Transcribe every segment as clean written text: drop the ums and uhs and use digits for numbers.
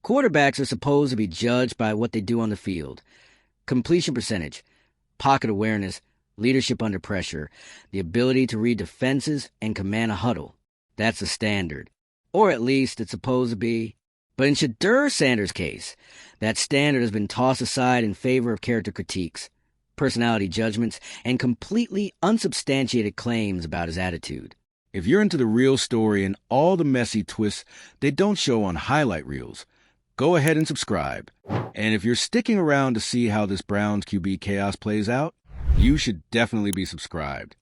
Quarterbacks are supposed to be judged by what they do on the field. Completion percentage, pocket awareness, leadership under pressure, the ability to read defenses and command a huddle. That's the standard. Or at least it's supposed to be. But in Shedeur Sanders' case, that standard has been tossed aside in favor of character critiques, personality judgments, and completely unsubstantiated claims about his attitude. If you're into the real story and all the messy twists they don't show on highlight reels, go ahead and subscribe. And if you're sticking around to see how this Browns QB chaos plays out, you should definitely be subscribed.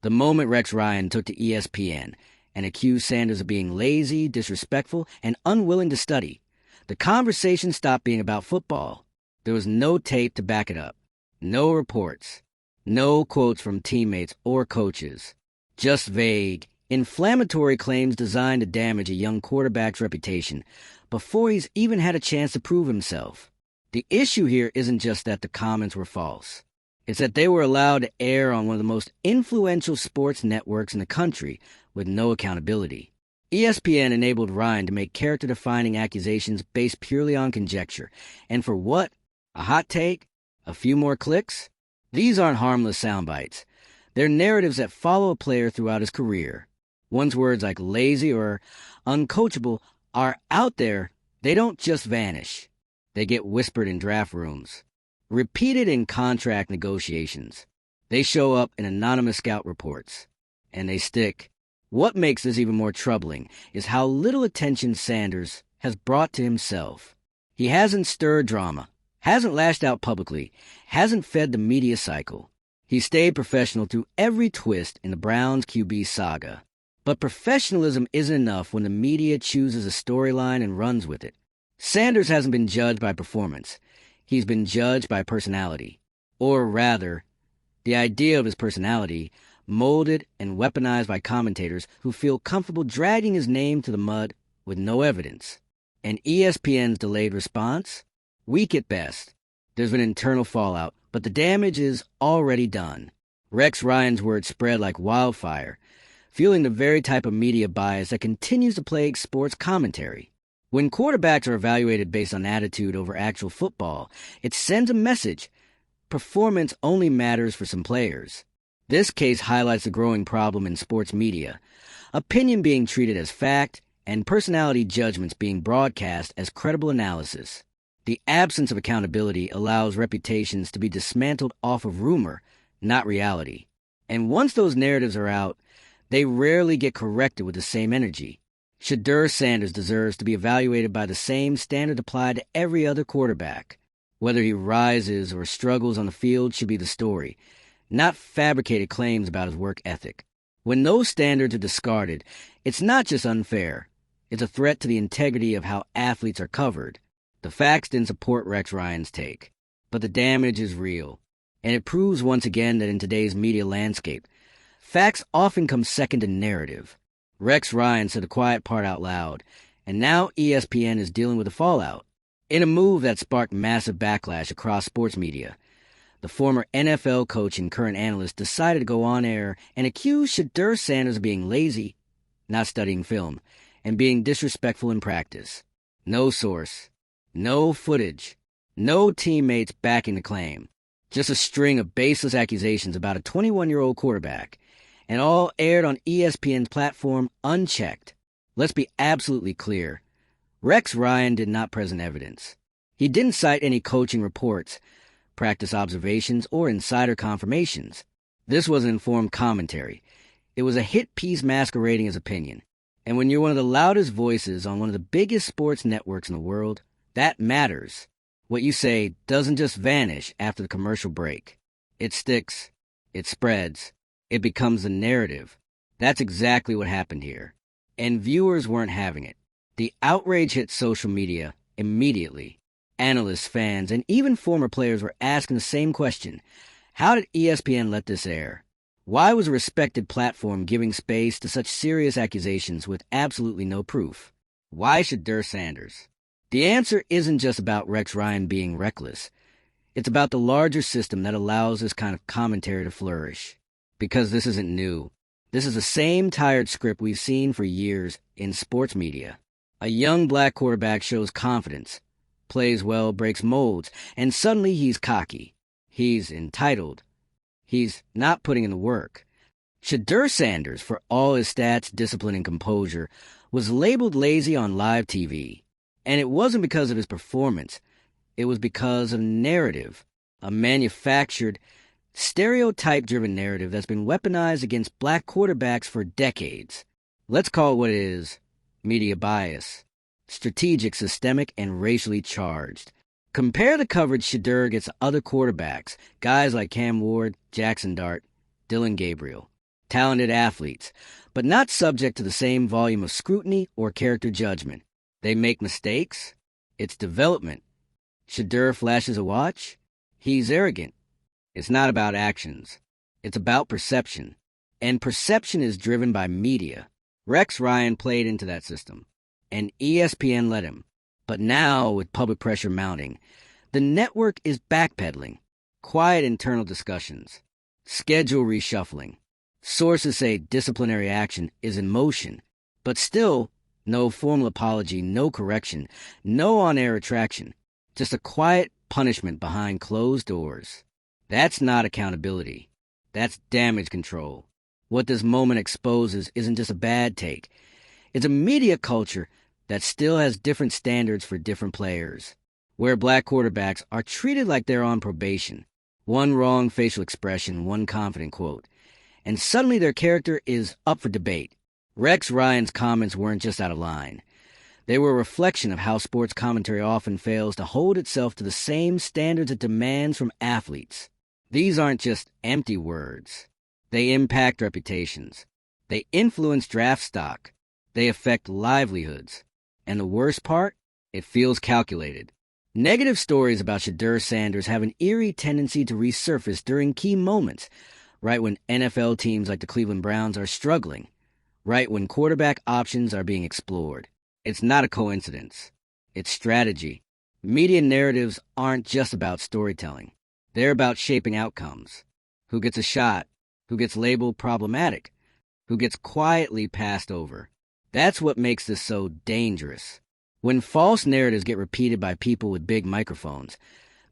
The moment Rex Ryan took to ESPN and accused Sanders of being lazy, disrespectful, and unwilling to study, the conversation stopped being about football. There was no tape to back it up, no reports, no quotes from teammates or coaches, just vague, inflammatory claims designed to damage a young quarterback's reputation before he's even had a chance to prove himself. The issue here isn't just that the comments were false. It's that they were allowed to air on one of the most influential sports networks in the country with no accountability. ESPN enabled Ryan to make character-defining accusations based purely on conjecture. And for what? A hot take? A few more clicks? These aren't harmless sound bites. They're narratives that follow a player throughout his career. Once words like lazy or uncoachable are out there, they don't just vanish. They get whispered in draft rooms, repeated in contract negotiations. They show up in anonymous scout reports, and they stick. What makes this even more troubling is how little attention Sanders has brought to himself. He hasn't stirred drama, hasn't lashed out publicly, hasn't fed the media cycle. He stayed professional through every twist in the Browns QB saga. But professionalism isn't enough when the media chooses a storyline and runs with it. Sanders hasn't been judged by performance. He's been judged by personality. Or rather, the idea of his personality, molded and weaponized by commentators who feel comfortable dragging his name to the mud with no evidence. And ESPN's delayed response? Weak at best. There's been internal fallout, but the damage is already done. Rex Ryan's words spread like wildfire, fueling the very type of media bias that continues to plague sports commentary. When quarterbacks are evaluated based on attitude over actual football, it sends a message. Performance only matters for some players. This case highlights the growing problem in sports media, opinion being treated as fact and personality judgments being broadcast as credible analysis. The absence of accountability allows reputations to be dismantled off of rumor, not reality. And once those narratives are out, they rarely get corrected with the same energy. Shedeur Sanders deserves to be evaluated by the same standard applied to every other quarterback. Whether he rises or struggles on the field should be the story, not fabricated claims about his work ethic. When those standards are discarded, it's not just unfair. It's a threat to the integrity of how athletes are covered. The facts didn't support Rex Ryan's take, but the damage is real. And it proves once again that in today's media landscape, facts often come second to narrative. Rex Ryan said the quiet part out loud, and now ESPN is dealing with the fallout. In a move that sparked massive backlash across sports media, the former NFL coach and current analyst decided to go on air and accuse Shedeur Sanders of being lazy, not studying film, and being disrespectful in practice. No source, no footage, no teammates backing the claim. Just a string of baseless accusations about a 21-year-old quarterback, and all aired on ESPN's platform unchecked. Let's be absolutely clear. Rex Ryan did not present evidence. He didn't cite any coaching reports, practice observations, or insider confirmations. This was an informed commentary. It was a hit piece masquerading as opinion. And when you're one of the loudest voices on one of the biggest sports networks in the world, that matters. What you say doesn't just vanish after the commercial break. It sticks. It spreads. It becomes the narrative. That's exactly what happened here. And viewers weren't having it. The outrage hit social media immediately. Analysts, fans, and even former players were asking the same question. How did ESPN let this air? Why was a respected platform giving space to such serious accusations with absolutely no proof? Why Shedeur Sanders? The answer isn't just about Rex Ryan being reckless. It's about the larger system that allows this kind of commentary to flourish. Because this isn't new. This is the same tired script we've seen for years in sports media. A young black quarterback shows confidence, plays well, breaks molds, and suddenly he's cocky. He's entitled. He's not putting in the work. Shedeur Sanders, for all his stats, discipline, and composure, was labeled lazy on live TV. And it wasn't because of his performance. It was because of narrative, a manufactured, stereotype-driven narrative that's been weaponized against black quarterbacks for decades. Let's call it what it is: media bias. Strategic, systemic, and racially charged. Compare the coverage Shedeur gets other quarterbacks, guys like Cam Ward, Jackson Dart, Dylan Gabriel. Talented athletes, but not subject to the same volume of scrutiny or character judgment. They make mistakes. It's development. Shedeur flashes a watch. He's arrogant. It's not about actions. It's about perception. And perception is driven by media. Rex Ryan played into that system, and ESPN let him. But now, with public pressure mounting, the network is backpedaling. Quiet internal discussions. Schedule reshuffling. Sources say disciplinary action is in motion, but still, no formal apology, no correction, no on-air retraction. Just a quiet punishment behind closed doors. That's not accountability. That's damage control. What this moment exposes isn't just a bad take. It's a media culture that still has different standards for different players, where black quarterbacks are treated like they're on probation. One wrong facial expression, one confident quote, and suddenly their character is up for debate. Rex Ryan's comments weren't just out of line. They were a reflection of how sports commentary often fails to hold itself to the same standards it demands from athletes. These aren't just empty words. They impact reputations. They influence draft stock. They affect livelihoods. And the worst part? It feels calculated. Negative stories about Shedeur Sanders have an eerie tendency to resurface during key moments, right when NFL teams like the Cleveland Browns are struggling, right when quarterback options are being explored. It's not a coincidence. It's strategy. Media narratives aren't just about storytelling. They're about shaping outcomes. Who gets a shot? Who gets labeled problematic? Who gets quietly passed over? That's what makes this so dangerous. When false narratives get repeated by people with big microphones,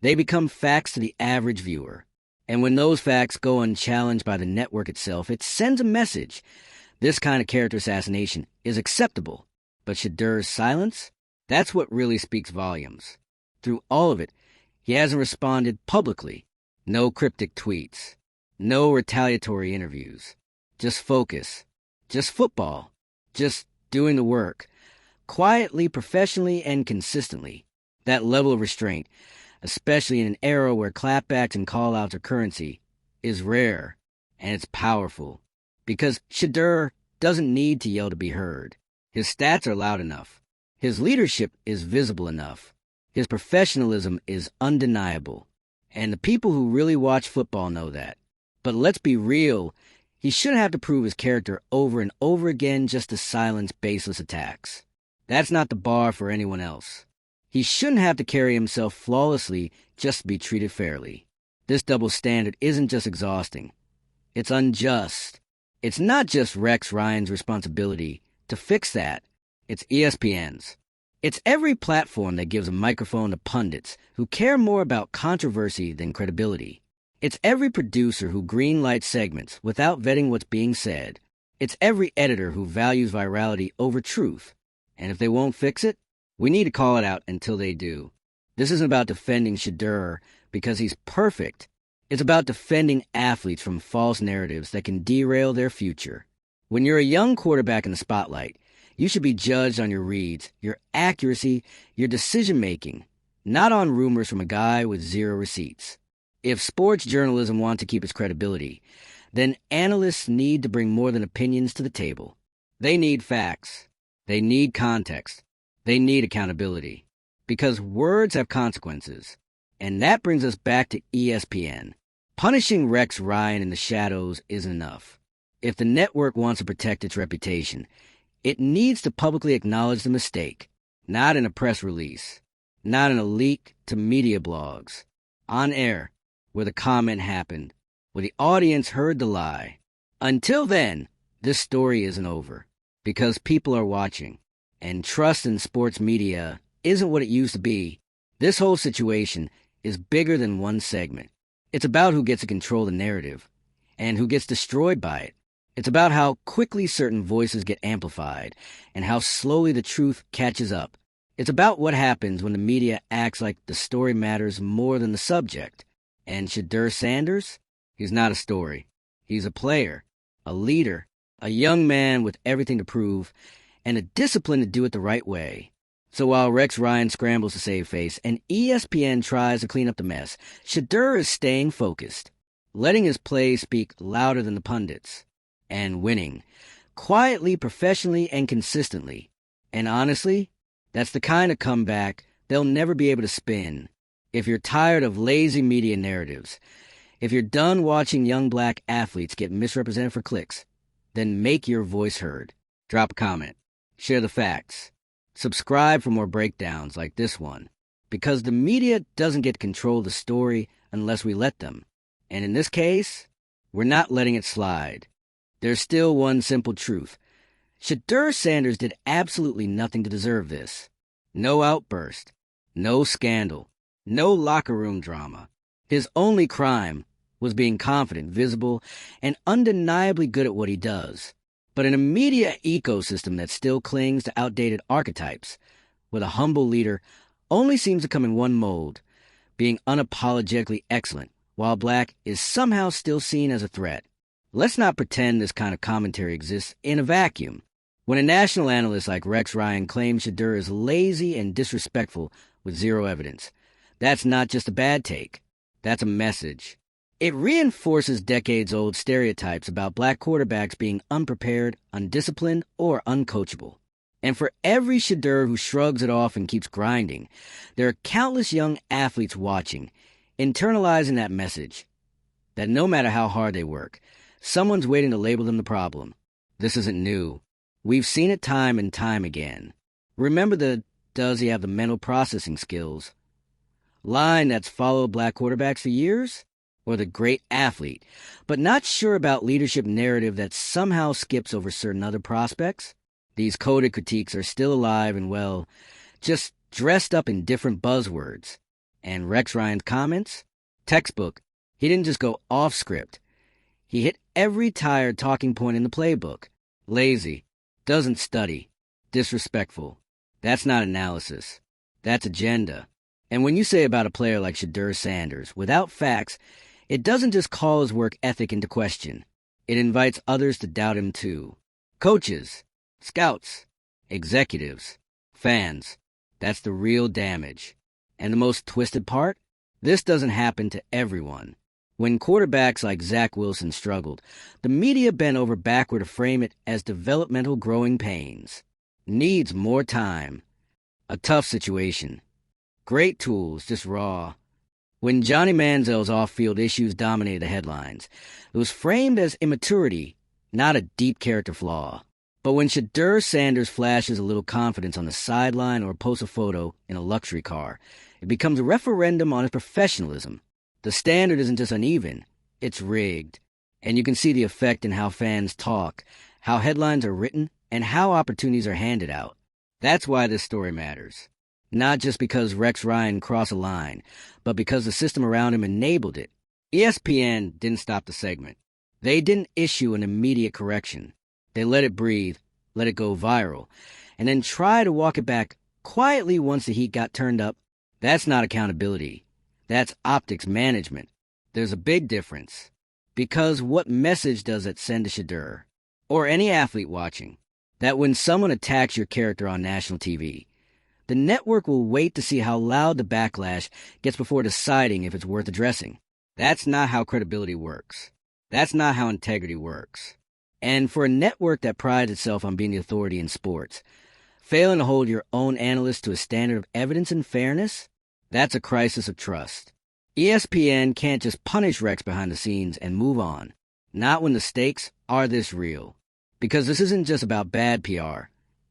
they become facts to the average viewer. And when those facts go unchallenged by the network itself, it sends a message. This kind of character assassination is acceptable. But Shedeur's silence? That's what really speaks volumes. Through all of it, he hasn't responded publicly. No cryptic tweets. No retaliatory interviews. Just focus. Just football. Just doing the work. Quietly, professionally, and consistently. That level of restraint, especially in an era where clapbacks and call-outs are currency, is rare, and it's powerful. Because Shedeur doesn't need to yell to be heard. His stats are loud enough. His leadership is visible enough. His professionalism is undeniable. And the people who really watch football know that. But let's be real, he shouldn't have to prove his character over and over again just to silence baseless attacks. That's not the bar for anyone else. He shouldn't have to carry himself flawlessly just to be treated fairly. This double standard isn't just exhausting. It's unjust. It's not just Rex Ryan's responsibility to fix that. It's ESPN's. It's every platform that gives a microphone to pundits who care more about controversy than credibility. It's every producer who greenlights segments without vetting what's being said. It's every editor who values virality over truth. And if they won't fix it, we need to call it out until they do. This isn't about defending Shedeur because he's perfect. It's about defending athletes from false narratives that can derail their future. When you're a young quarterback in the spotlight, you should be judged on your reads, your accuracy, your decision-making, not on rumors from a guy with zero receipts. If sports journalism wants to keep its credibility, then analysts need to bring more than opinions to the table. They need facts. They need context. They need accountability. Because words have consequences. And that brings us back to ESPN. Punishing Rex Ryan in the shadows isn't enough. If the network wants to protect its reputation, it needs to publicly acknowledge the mistake, not in a press release, not in a leak to media blogs, on air, where the comment happened, where the audience heard the lie. Until then, this story isn't over, because people are watching. And trust in sports media isn't what it used to be. This whole situation is bigger than one segment. It's about who gets to control the narrative and who gets destroyed by it. It's about how quickly certain voices get amplified and how slowly the truth catches up. It's about what happens when the media acts like the story matters more than the subject. And Shedeur Sanders? He's not a story. He's a player, a leader, a young man with everything to prove, and a discipline to do it the right way. So while Rex Ryan scrambles to save face and ESPN tries to clean up the mess, Shedeur is staying focused, letting his play speak louder than the pundits, and winning, quietly, professionally, and consistently. And honestly, that's the kind of comeback they'll never be able to spin. If you're tired of lazy media narratives, if you're done watching young black athletes get misrepresented for clicks, then make your voice heard. Drop a comment. Share the facts. Subscribe for more breakdowns like this one. Because the media doesn't get to control the story unless we let them. And in this case, we're not letting it slide. There's still one simple truth. Shedeur Sanders did absolutely nothing to deserve this. No outburst. No scandal. No locker room drama. His only crime was being confident, visible, and undeniably good at what he does. But in a media ecosystem that still clings to outdated archetypes, where the humble leader only seems to come in one mold, being unapologetically excellent, while black is somehow still seen as a threat. Let's not pretend this kind of commentary exists in a vacuum. When a national analyst like Rex Ryan claims Shedeur is lazy and disrespectful with zero evidence, that's not just a bad take. That's a message. It reinforces decades-old stereotypes about black quarterbacks being unprepared, undisciplined, or uncoachable. And for every Shedeur who shrugs it off and keeps grinding, there are countless young athletes watching, internalizing that message, that no matter how hard they work, someone's waiting to label them the problem. This isn't new. We've seen it time and time again. Remember the "does he have the mental processing skills" line that's followed black quarterbacks for years? Or the great athlete, but not sure about leadership narrative that somehow skips over certain other prospects? These coded critiques are still alive and well, just dressed up in different buzzwords. And Rex Ryan's comments? Textbook. He didn't just go off script. He hit every tired talking point in the playbook. Lazy. Doesn't study. Disrespectful. That's not analysis. That's agenda. And when you say about a player like Shedeur Sanders, without facts, it doesn't just call his work ethic into question. It invites others to doubt him too. Coaches, scouts, executives, fans. That's the real damage. And the most twisted part? This doesn't happen to everyone. When quarterbacks like Zach Wilson struggled, the media bent over backward to frame it as developmental growing pains. Needs more time. A tough situation. Great tools, just raw. When Johnny Manziel's off-field issues dominated the headlines, it was framed as immaturity, not a deep character flaw. But when Shedeur Sanders flashes a little confidence on the sideline or posts a photo in a luxury car, it becomes a referendum on his professionalism. The standard isn't just uneven, it's rigged. And you can see the effect in how fans talk, how headlines are written, and how opportunities are handed out. That's why this story matters. Not just because Rex Ryan crossed a line, but because the system around him enabled it. ESPN didn't stop the segment. They didn't issue an immediate correction. They let it breathe, let it go viral, and then try to walk it back quietly once the heat got turned up. That's not accountability. That's optics management. There's a big difference. Because what message does it send to Shedeur, or any athlete watching, that when someone attacks your character on national TV, the network will wait to see how loud the backlash gets before deciding if it's worth addressing. That's not how credibility works. That's not how integrity works. And for a network that prides itself on being the authority in sports, failing to hold your own analysts to a standard of evidence and fairness, that's a crisis of trust. ESPN can't just punish Rex behind the scenes and move on. Not when the stakes are this real. Because this isn't just about bad PR.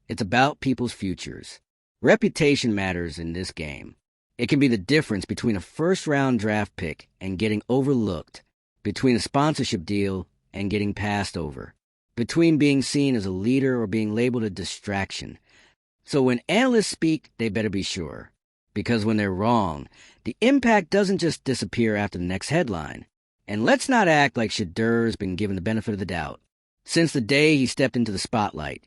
It's about people's futures. Reputation matters in this game. It can be the difference between a first-round draft pick and getting overlooked, between a sponsorship deal and getting passed over, between being seen as a leader or being labeled a distraction. So when analysts speak, they better be sure. Because when they're wrong, the impact doesn't just disappear after the next headline. And let's not act like Shedeur's been given the benefit of the doubt. Since the day he stepped into the spotlight,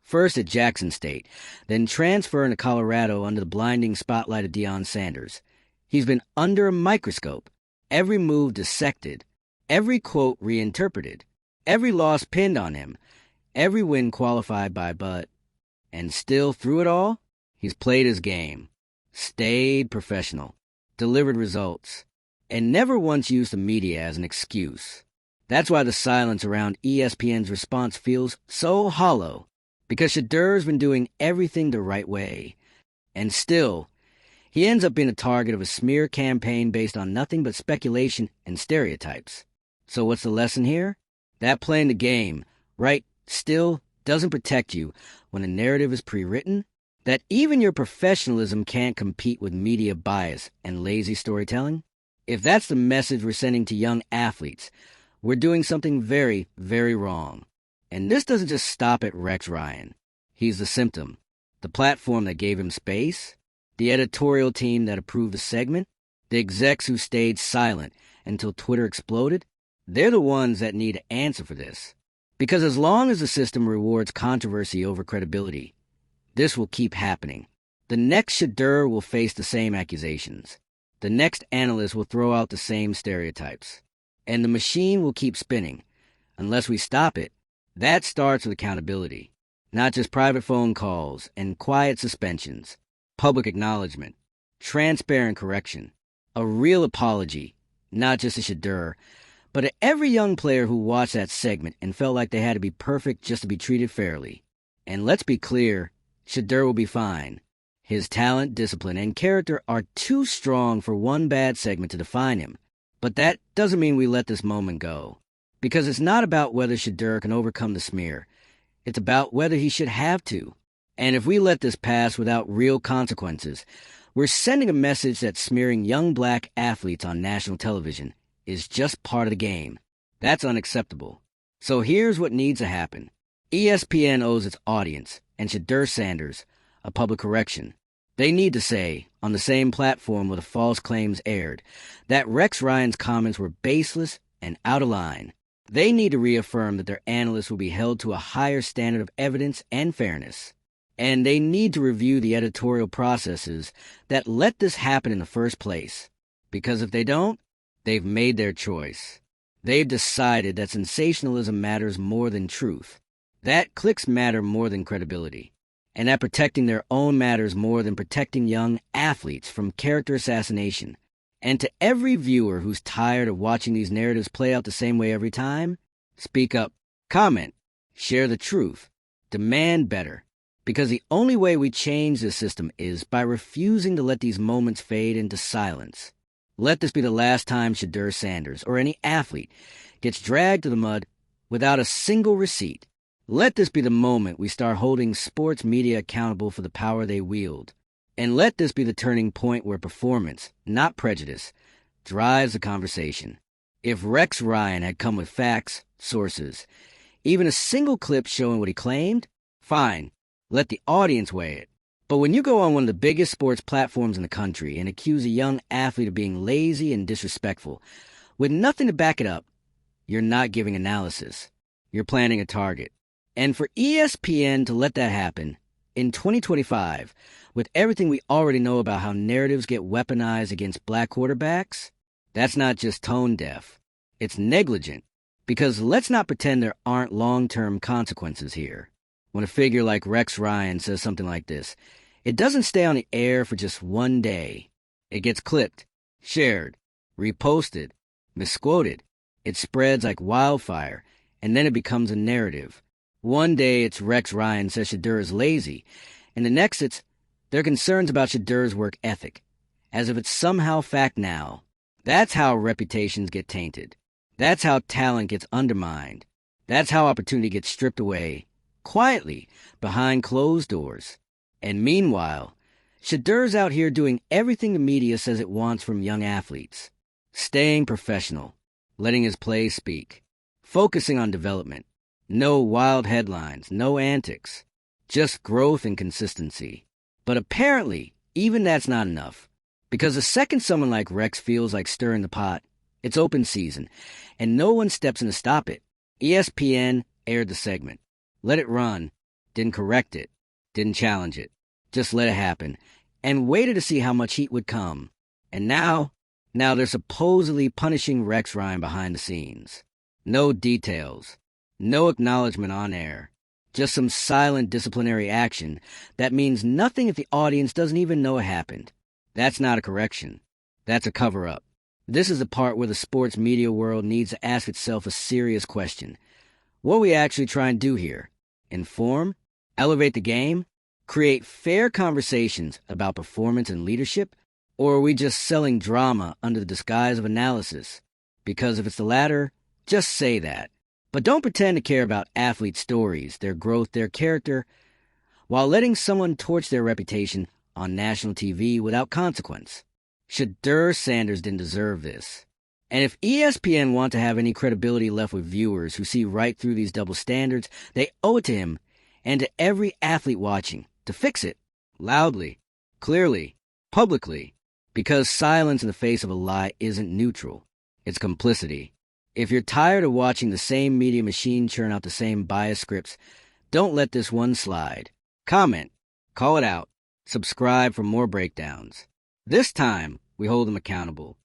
first at Jackson State, then transferring to Colorado under the blinding spotlight of Deion Sanders, he's been under a microscope, every move dissected, every quote reinterpreted, every loss pinned on him, every win qualified by but. And still, through it all, he's played his game, stayed professional, delivered results, and never once used the media as an excuse. That's why the silence around ESPN's response feels so hollow, because Shedeur's been doing everything the right way. And still, he ends up being a target of a smear campaign based on nothing but speculation and stereotypes. So what's the lesson here? That playing the game, right, still doesn't protect you when a narrative is pre-written, that even your professionalism can't compete with media bias and lazy storytelling. If that's the message we're sending to young athletes, we're doing something very, very wrong. And this doesn't just stop at Rex Ryan. He's the symptom, the platform that gave him space, the editorial team that approved the segment, the execs who stayed silent until Twitter exploded. They're the ones that need to answer for this. Because as long as the system rewards controversy over credibility, this will keep happening. The next Shedeur will face the same accusations. The next analyst will throw out the same stereotypes. And the machine will keep spinning. Unless we stop it, that starts with accountability. Not just private phone calls and quiet suspensions. Public acknowledgement. Transparent correction. A real apology. Not just to Shedeur, but to every young player who watched that segment and felt like they had to be perfect just to be treated fairly. And let's be clear, Shedeur will be fine. His talent, discipline, and character are too strong for one bad segment to define him. But that doesn't mean we let this moment go. Because it's not about whether Shedeur can overcome the smear. It's about whether he should have to. And if we let this pass without real consequences, we're sending a message that smearing young black athletes on national television is just part of the game. That's unacceptable. So here's what needs to happen. ESPN owes its audience, and Shedeur Sanders, a public correction. They need to say, on the same platform where the false claims aired, that Rex Ryan's comments were baseless and out of line. They need to reaffirm that their analysts will be held to a higher standard of evidence and fairness. And they need to review the editorial processes that let this happen in the first place. Because if they don't, they've made their choice. They've decided that sensationalism matters more than truth, that clicks matter more than credibility, and that protecting their own matters more than protecting young athletes from character assassination. And to every viewer who's tired of watching these narratives play out the same way every time, speak up, comment, share the truth, demand better. Because the only way we change this system is by refusing to let these moments fade into silence. Let this be the last time Shedeur Sanders, or any athlete, gets dragged to the mud without a single receipt. Let this be the moment we start holding sports media accountable for the power they wield. And let this be the turning point where performance, not prejudice, drives the conversation. If Rex Ryan had come with facts, sources, even a single clip showing what he claimed, fine, let the audience weigh it. But when you go on one of the biggest sports platforms in the country and accuse a young athlete of being lazy and disrespectful, with nothing to back it up, you're not giving analysis. You're planting a target. And for ESPN to let that happen, in 2025, with everything we already know about how narratives get weaponized against black quarterbacks, that's not just tone deaf. It's negligent. Because let's not pretend there aren't long-term consequences here. When a figure like Rex Ryan says something like this, it doesn't stay on the air for just one day. It gets clipped, shared, reposted, misquoted. It spreads like wildfire, and then it becomes a narrative. One day it's Rex Ryan says Shedeur is lazy, and the next it's their concerns about Shedeur's work ethic, as if it's somehow fact now. That's how reputations get tainted. That's how talent gets undermined. That's how opportunity gets stripped away, quietly, behind closed doors. And meanwhile, Shedeur's out here doing everything the media says it wants from young athletes. Staying professional, letting his play speak, focusing on development. No wild headlines, no antics. just growth and consistency. But apparently, even that's not enough. Because the second someone like Rex feels like stirring the pot, it's open season, and no one steps in to stop it. ESPN aired the segment. Let it run. Didn't correct it. Didn't challenge it. Just let it happen. And waited to see how much heat would come. And now they're supposedly punishing Rex Ryan behind the scenes. No details. No acknowledgement on air. Just some silent disciplinary action that means nothing if the audience doesn't even know it happened. That's not a correction. That's a cover-up. This is the part where the sports media world needs to ask itself a serious question. What are we actually trying to do here? Inform? Elevate the game? Create fair conversations about performance and leadership? Or are we just selling drama under the disguise of analysis? Because if it's the latter, just say that. But don't pretend to care about athlete stories, their growth, their character, while letting someone torch their reputation on national TV without consequence. Shedeur Sanders didn't deserve this. And if ESPN want to have any credibility left with viewers who see right through these double standards, they owe it to him and to every athlete watching to fix it, loudly, clearly, publicly, because silence in the face of a lie isn't neutral. It's complicity. If you're tired of watching the same media machine churn out the same biased scripts, don't let this one slide. Comment, call it out, subscribe for more breakdowns. This time, we hold them accountable.